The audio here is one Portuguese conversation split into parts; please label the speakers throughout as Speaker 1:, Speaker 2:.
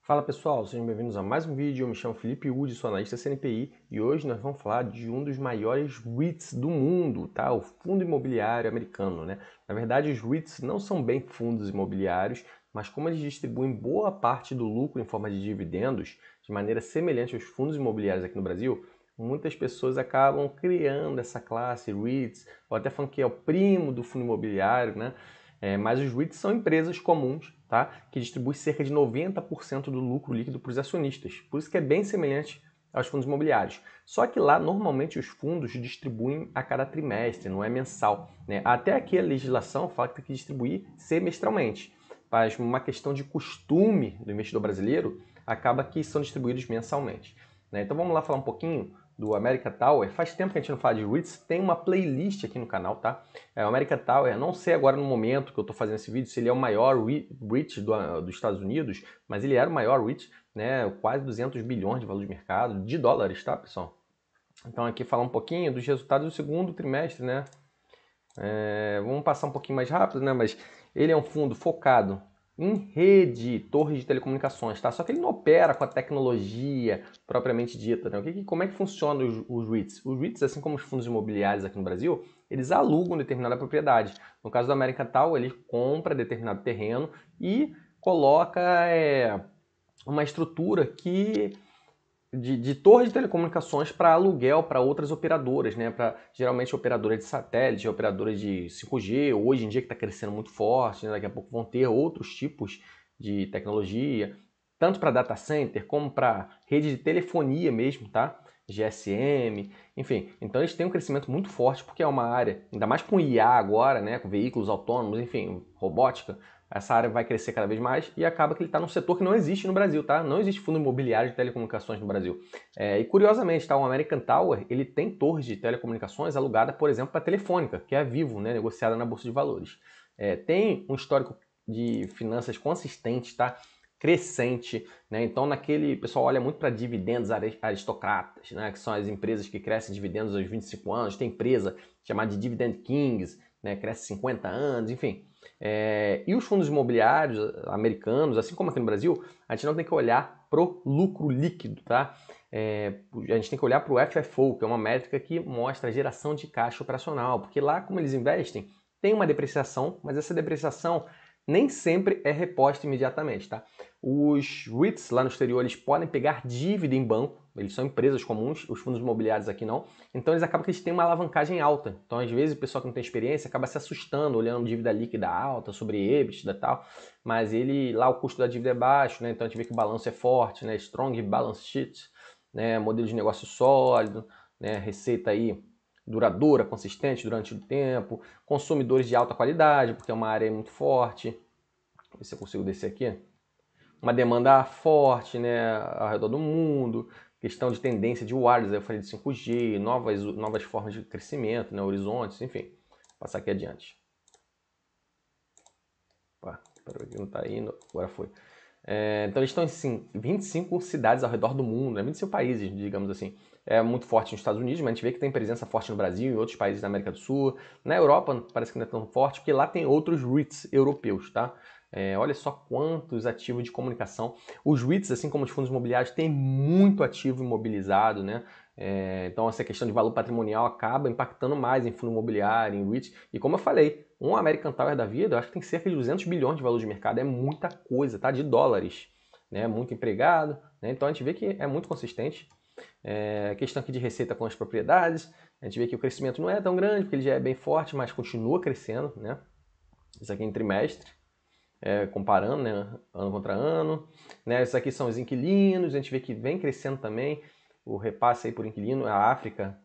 Speaker 1: Fala pessoal, sejam bem-vindos a mais um vídeo. Eu me chamo Felipe Udi, sou analista CNPI e hoje nós vamos falar de um dos maiores REITs do mundo, tá? O Fundo Imobiliário Americano, né? Na verdade, os REITs não são bem fundos imobiliários, mas como eles distribuem boa parte do lucro em forma de dividendos, de maneira semelhante aos fundos imobiliários aqui no Brasil, muitas pessoas acabam criando essa classe REITs, ou até falando que é o primo do fundo imobiliário, né? Mas os REITs são empresas comuns, tá? Que distribuem cerca de 90% do lucro líquido para os acionistas. Por isso que é bem semelhante aos fundos imobiliários. Só que lá, normalmente, os fundos distribuem a cada trimestre, não é mensal, né? Até aqui a legislação fala que tem que distribuir semestralmente. Mas uma questão de costume do investidor brasileiro, acaba que são distribuídos mensalmente, né? Então vamos lá falar um pouquinho do American Tower. Faz tempo que a gente não fala de REITs, tem uma playlist aqui no canal, tá? O American Tower, não sei agora no momento que eu estou fazendo esse vídeo se ele é o maior REIT dos Estados Unidos, mas ele era o maior REIT, né? Quase 200 bilhões de valor de mercado, de dólares, tá, pessoal? Então aqui falar um pouquinho dos resultados do segundo trimestre, né? Vamos passar um pouquinho mais rápido, né? Mas ele é um fundo focado em rede, torres de telecomunicações, tá? Só que ele não opera com a tecnologia propriamente dita, né? Como é que funciona os REITs? Os REITs, assim como os fundos imobiliários aqui no Brasil, eles alugam determinada propriedade. No caso do American Tower, ele compra determinado terreno e coloca uma estrutura de torre de telecomunicações para aluguel para outras operadoras, né? Para geralmente operadoras de satélite, operadoras de 5G, hoje em dia que está crescendo muito forte, né? Daqui a pouco vão ter outros tipos de tecnologia, tanto para data center como para rede de telefonia mesmo, tá? GSM, enfim. Então eles têm um crescimento muito forte porque é uma área, ainda mais com IA agora, né? Com veículos autônomos, enfim, robótica. Essa área vai crescer cada vez mais e acaba que ele está num setor que não existe no Brasil, tá? Não existe fundo imobiliário de telecomunicações no Brasil. E curiosamente, tá? O American Tower, ele tem torres de telecomunicações alugada, por exemplo, para a Telefônica, que é a Vivo, né? Negociada na Bolsa de Valores. Tem um histórico de finanças consistente, tá? Crescente, né? Então naquele, o pessoal olha muito para dividendos aristocratas, né? Que são as empresas que crescem dividendos aos 25 anos. Tem empresa chamada de Dividend Kings, né? Cresce 50 anos, enfim. E os fundos imobiliários americanos, assim como aqui no Brasil, a gente não tem que olhar pro lucro líquido, tá? A gente tem que olhar para o FFO, que é uma métrica que mostra a geração de caixa operacional, porque lá, como eles investem, tem uma depreciação, mas essa depreciação nem sempre é reposta imediatamente, tá? Os REITs lá no exterior, eles podem pegar dívida em banco, eles são empresas comuns, os fundos imobiliários aqui não, então eles acabam que eles têm uma alavancagem alta. Então, às vezes, o pessoal que não tem experiência acaba se assustando, olhando dívida líquida alta, sobre EBITDA e tal, mas ele, lá o custo da dívida é baixo, né? Então a gente vê que o balanço é forte, né? Strong balance sheet, né? Modelo de negócio sólido, né? Receita aí duradoura, consistente durante o tempo, consumidores de alta qualidade, porque é uma área muito forte. Vou ver se eu consigo descer aqui. Uma demanda forte, né, ao redor do mundo, questão de tendência de wireless, eu falei de 5G, novas formas de crescimento, né, horizontes, enfim. Vou passar aqui adiante. Opa, peraí, que não está indo, agora foi. Então eles estão em 25 cidades ao redor do mundo, né? 25 países, digamos assim. É muito forte nos Estados Unidos, mas a gente vê que tem presença forte no Brasil e em outros países da América do Sul. Na Europa parece que não é tão forte, porque lá tem outros REITs europeus, tá? Olha só quantos ativos de comunicação. Os REITs, assim como os fundos imobiliários, têm muito ativo imobilizado, né? Então essa questão de valor patrimonial acaba impactando mais em fundo imobiliário, em REITs. E como eu falei, um American Tower da vida, eu acho que tem cerca de 200 bilhões de valor de mercado. É muita coisa, tá? De dólares. Né? Muito empregado. Né? Então a gente vê que é muito consistente. Questão aqui de receita com as propriedades. A gente vê que o crescimento não é tão grande, porque ele já é bem forte, mas continua crescendo. Né? Isso aqui em trimestre. Comparando, né? Ano contra ano. Né? Esses aqui são os inquilinos. A gente vê que vem crescendo também. O repasse aí por inquilino. A África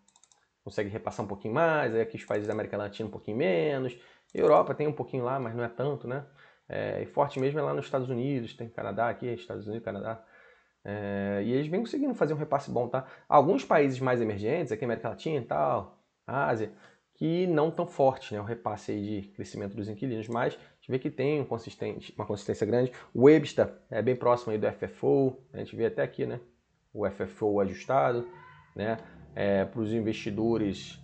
Speaker 1: consegue repassar um pouquinho mais. Aí aqui os países da América Latina um pouquinho menos. Europa tem um pouquinho lá, mas não é tanto, né? E forte mesmo é lá nos Estados Unidos, tem Canadá aqui, Estados Unidos, Canadá. E eles vêm conseguindo fazer um repasse bom, tá? Alguns países mais emergentes, aqui América Latina e tal, Ásia, que não tão forte, né? O repasse aí de crescimento dos inquilinos, mas a gente vê que tem uma consistência grande. O EBITDA é bem próximo aí do FFO, a gente vê até aqui, né? O FFO ajustado, né? Para os investidores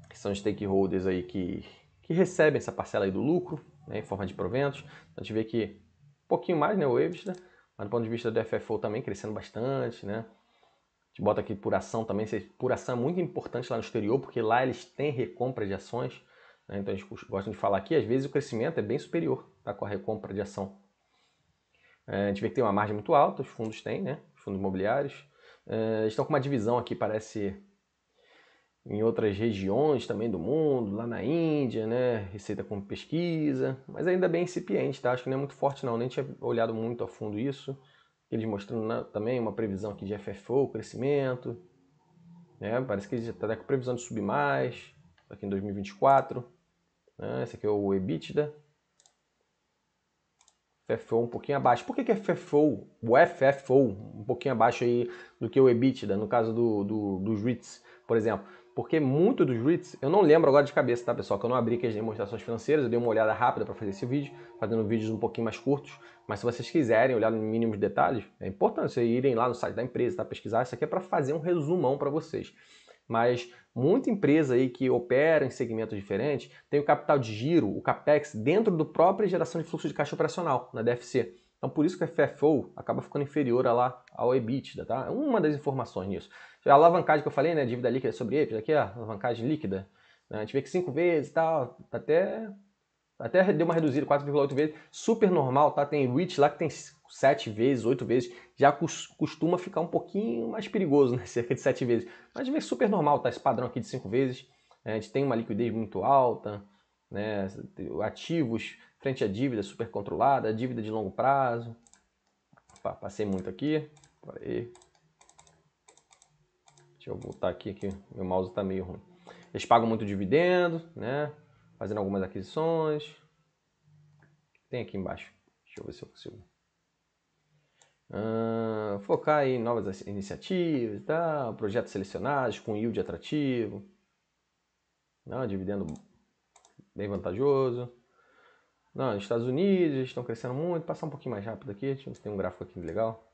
Speaker 1: que são stakeholders aí que recebem essa parcela aí do lucro, né, em forma de proventos. A gente vê que um pouquinho mais, né, o EBITDA, Mas do ponto de vista do FFO também crescendo bastante, né? A gente bota aqui por ação também. Por ação é muito importante lá no exterior, porque lá eles têm recompra de ações, né? Então a gente gosta de falar aqui, às vezes o crescimento é bem superior, tá, com a recompra de ação. A gente vê que tem uma margem muito alta, os fundos têm, né? Os fundos imobiliários. Estão com uma divisão aqui, parece, em outras regiões também do mundo, lá na Índia, né? Receita com pesquisa, mas ainda bem incipiente, tá? Acho que não é muito forte não, nem tinha olhado muito a fundo isso. Eles mostrando também uma previsão aqui de FFO, crescimento, né? Parece que ele já está com previsão de subir mais, aqui em 2024. Né? Esse aqui é o EBITDA. FFO um pouquinho abaixo. Por que FFO, o FFO um pouquinho abaixo aí do que o EBITDA, no caso dos REITs, por exemplo? Porque muito dos REITs, eu não lembro agora de cabeça, tá, pessoal? Que eu não abri aqui as demonstrações financeiras, eu dei uma olhada rápida para fazer esse vídeo, fazendo vídeos um pouquinho mais curtos, mas se vocês quiserem olhar em mínimos detalhes, é importante vocês irem lá no site da empresa, tá? Pesquisar, isso aqui é para fazer um resumão para vocês. Mas muita empresa aí que opera em segmentos diferentes tem o capital de giro, o CAPEX, dentro do própria geração de fluxo de caixa operacional, na DFC. Então por isso que o FFO acaba ficando inferior ao EBITDA, tá? É uma das informações nisso. A alavancagem que eu falei, né, dívida líquida sobre EBITDA, aqui, ó, alavancagem líquida, né, a gente vê que 5 vezes e tal, até deu uma reduzida, 4,8 vezes, super normal, tá? Tem REIT lá que tem 7 vezes, 8 vezes, já costuma ficar um pouquinho mais perigoso, né? Cerca de 7 vezes. Mas é super normal, tá? Esse padrão aqui de 5 vezes. A gente tem uma liquidez muito alta, né? Ativos frente à dívida super controlada, dívida de longo prazo. Opa, passei muito aqui. Aí. Deixa eu voltar aqui, que meu mouse tá meio ruim. Eles pagam muito dividendo, né? Fazendo algumas aquisições. Tem aqui embaixo. Deixa eu ver se eu consigo. Focar em novas iniciativas, tá? Projetos selecionados com yield atrativo. Não, dividendo bem vantajoso. Não, nos Estados Unidos eles estão crescendo muito. Passar um pouquinho mais rápido aqui. Deixa eu ver se tem um gráfico aqui legal.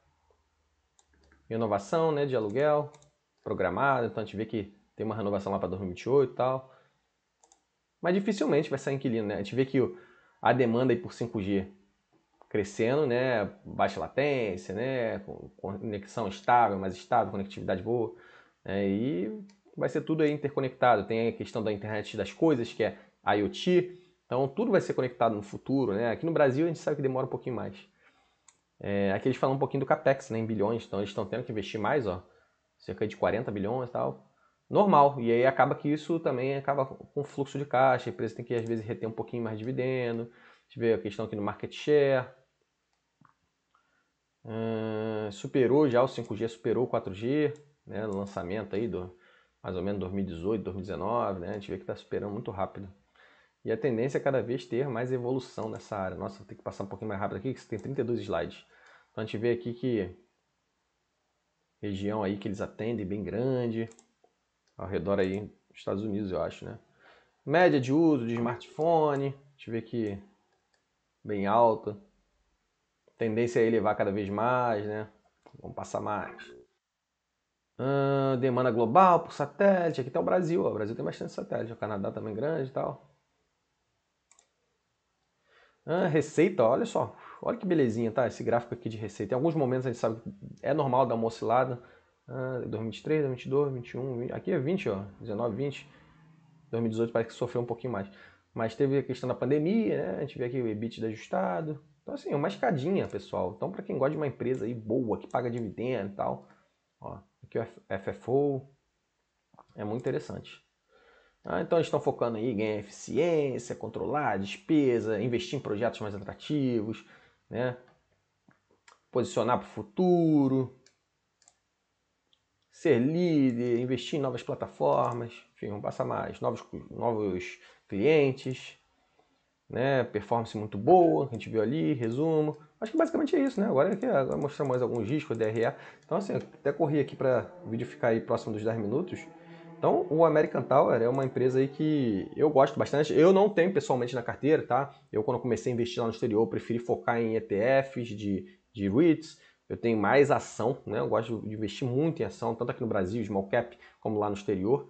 Speaker 1: Renovação, né, de aluguel programada. Então a gente vê que tem uma renovação lá para 2028 e tal. Mas dificilmente vai sair inquilino, né? A gente vê que a demanda aí por 5G crescendo, né? Baixa latência, né? Conexão estável, mais estável, conectividade boa. E vai ser tudo aí interconectado. Tem a questão da internet das coisas, que é IoT. Então tudo vai ser conectado no futuro, né? Aqui no Brasil a gente sabe que demora um pouquinho mais. Aqui eles falam um pouquinho do CAPEX, né? Em bilhões. Então eles estão tendo que investir mais, ó. Cerca de 40 bilhões e tal. Normal. E aí acaba que isso também acaba com fluxo de caixa. A empresa tem que às vezes reter um pouquinho mais de dividendo. A gente vê a questão aqui no market share. Superou já o 5G, superou o 4G, né, no lançamento aí do mais ou menos 2018, 2019, né, a gente vê que está superando muito rápido. E a tendência é cada vez ter mais evolução nessa área. Nossa, vou ter que passar um pouquinho mais rápido aqui, que tem 32 slides. Então a gente vê aqui que região aí que eles atendem bem grande, ao redor aí dos Estados Unidos, eu acho, né. Média de uso de smartphone, a gente vê que bem alta. Tendência é elevar cada vez mais, né? Vamos passar mais. Demanda global por satélite. Aqui está o Brasil. O Brasil tem bastante satélite. O Canadá também grande e tal. Receita, olha só. Olha que belezinha, tá? Esse gráfico aqui de receita. Em alguns momentos a gente sabe que é normal dar uma oscilada. 2023, 2022, 2021, 20. Aqui é 20, ó. 19, 20. 2018 parece que sofreu um pouquinho mais. Mas teve a questão da pandemia, né? A gente vê aqui o EBITDA ajustado. Então, assim, é uma escadinha, pessoal. Então, para quem gosta de uma empresa aí boa, que paga dividendo e tal, ó, aqui o FFO é muito interessante. Então, eles estão focando aí em ganhar eficiência, controlar a despesa, investir em projetos mais atrativos, né? Posicionar para o futuro, ser líder, investir em novas plataformas, enfim, vamos passar mais, novos clientes, né? Performance muito boa, que a gente viu ali, resumo. Acho que basicamente é isso, né? Agora mostrar mais alguns riscos, DRE. Então, assim, até corri aqui para o vídeo ficar aí próximo dos 10 minutos. Então, o American Tower é uma empresa aí que eu gosto bastante. Eu não tenho pessoalmente na carteira, tá? Eu, quando comecei a investir lá no exterior, preferi focar em ETFs de REITs. Eu tenho mais ação, né? Eu gosto de investir muito em ação, tanto aqui no Brasil, small cap, como lá no exterior.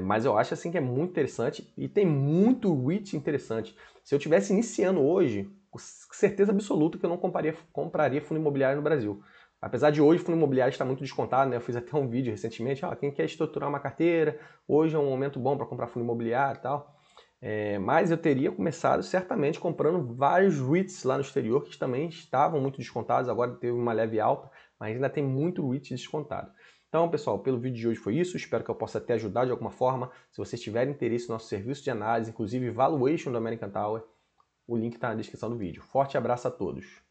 Speaker 1: Mas eu acho assim que é muito interessante e tem muito REIT interessante. Se eu tivesse iniciando hoje, certeza absoluta que eu não compraria fundo imobiliário no Brasil. Apesar de hoje o fundo imobiliário estar muito descontado, né? Eu fiz até um vídeo recentemente, quem quer estruturar uma carteira, hoje é um momento bom para comprar fundo imobiliário e tal. Mas eu teria começado certamente comprando vários REITs lá no exterior que também estavam muito descontados, agora teve uma leve alta, mas ainda tem muito REIT descontado. Então, pessoal, pelo vídeo de hoje foi isso, espero que eu possa te ajudar de alguma forma. Se vocês tiverem interesse no nosso serviço de análise, inclusive valuation do American Tower, o link está na descrição do vídeo. Forte abraço a todos!